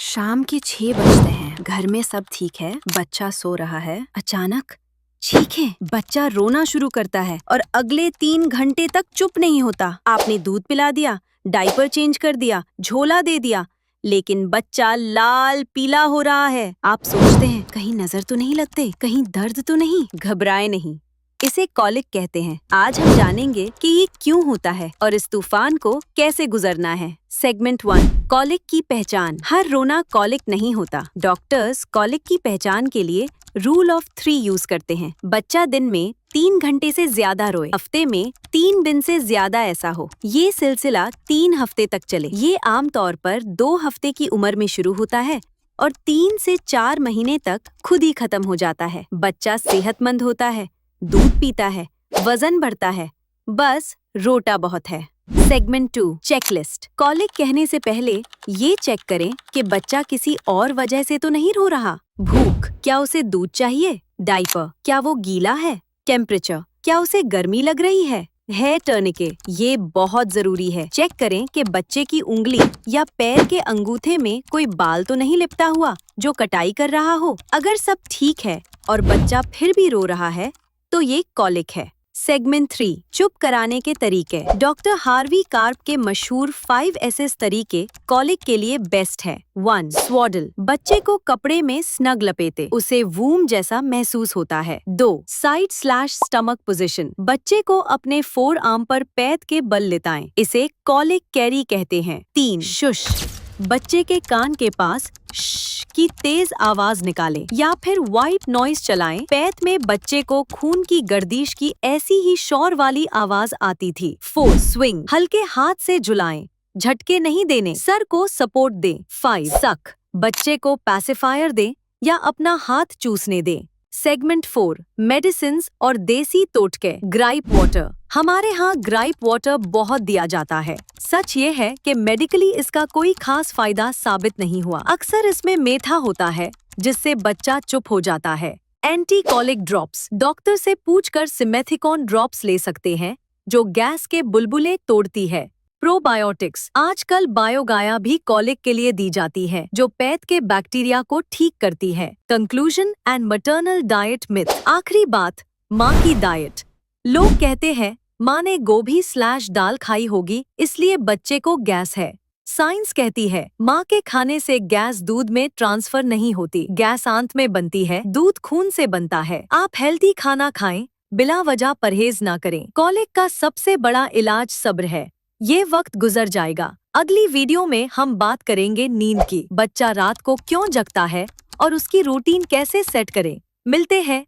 शाम के 6 बजते हैं। घर में सब ठीक है, बच्चा सो रहा है। अचानक चीखें, बच्चा रोना शुरू करता है और अगले 3 घंटे तक चुप नहीं होता। आपने दूध पिला दिया, डायपर चेंज कर दिया, झोला दे दिया, लेकिन बच्चा लाल पीला हो रहा है। आप सोचते हैं कहीं नजर तो नहीं लगते, कहीं दर्द तो नहीं। घबराए नहीं, इसे कॉलिक कहते हैं। आज हम जानेंगे कि ये क्यों होता है और इस तूफान को कैसे गुजरना है। सेगमेंट 1, कॉलिक की पहचान। हर रोना कॉलिक नहीं होता। डॉक्टर्स कॉलिक की पहचान के लिए रूल ऑफ 3 यूज करते हैं। बच्चा दिन में 3 घंटे से ज्यादा रोए, हफ्ते में 3 दिन से ज्यादा ऐसा हो, ये सिलसिला 3 हफ्ते तक चले। ये आमतौर पर 2 हफ्ते की उम्र में शुरू होता है और 3 से 4 महीने तक खुद ही खत्म हो जाता है। बच्चा सेहतमंद होता है, दूध पीता है, वजन बढ़ता है, बस रोटा बहुत है। Segment 2, checklist. कॉलिक कहने से पहले ये चेक करें कि बच्चा किसी और वजह से तो नहीं रो रहा। भूख, क्या उसे दूध चाहिए? डायपर, क्या वो गीला है? टेम्परेचर, क्या उसे गर्मी लग रही है? हेयर टर्निके, ये बहुत जरूरी है। चेक करें कि बच्चे की उंगली या पैर के अंगूठे में कोई बाल तो नहीं लिपटा हुआ जो कटाई कर रहा हो। अगर सब ठीक है और बच्चा फिर भी रो रहा है तो ये कॉलिक है। सेगमेंट 3, चुप कराने के तरीके। डॉक्टर हार्वी कार्प के मशहूर 5 SS तरीके कॉलिक के लिए बेस्ट है। 1, स्वाडल। बच्चे को कपड़े में स्नग लपेटे, उसे वूम जैसा महसूस होता है। 2, साइड/स्टमक पोजीशन। बच्चे को अपने फोर आर्म पर पैर के बल लेटाएं, इसे कॉलिक कैरी कहते हैं। 3, शुश। बच्चे के कान के पास श्श की तेज आवाज निकालें या फिर वाइट नॉइज चलाएं। पैट में बच्चे को खून की गर्दिश की ऐसी ही शोर वाली आवाज आती थी। 4, स्विंग। हल्के हाथ से झुलाएं, झटके नहीं देने, सर को सपोर्ट दें। 5, सक। बच्चे को पैसिफायर दें या अपना हाथ चूसने दें। सेगमेंट 4, मेडिसिन और देसी टोटके। Gripe water. हमारे यहाँ ग्राइप वाटर बहुत दिया जाता है। सच ये है कि मेडिकली इसका कोई खास फायदा साबित नहीं हुआ। अक्सर इसमें मेथा होता है जिससे बच्चा चुप हो जाता है। Anti colic drops. डॉक्टर से पूछकर सिमेथिकॉन ड्रॉप्स ले सकते हैं जो गैस के बुलबुले तोड़ती है। प्रोबायोटिक्स। आजकल बायोगाया भी कॉलिक के लिए दी जाती है जो पेट के बैक्टीरिया को ठीक करती है। Conclusion and maternal diet myth. आखिरी बात, माँ की डाइट। लोग कहते हैं माँ ने गोभी/दाल खाई होगी इसलिए बच्चे को गैस है। साइंस कहती है माँ के खाने से गैस दूध में ट्रांसफर नहीं होती, गैस आंत में बनती है, दूध खून से बनता है। आप हेल्दी खाना खाएं, बिला वजह परहेज ना करें। कॉलिक का सबसे बड़ा इलाज सब्र है, ये वक्त गुजर जाएगा। अगली वीडियो में हम बात करेंगे नींद की। बच्चा रात को क्यों जगता है और उसकी रूटीन कैसे सेट करें। मिलते हैं।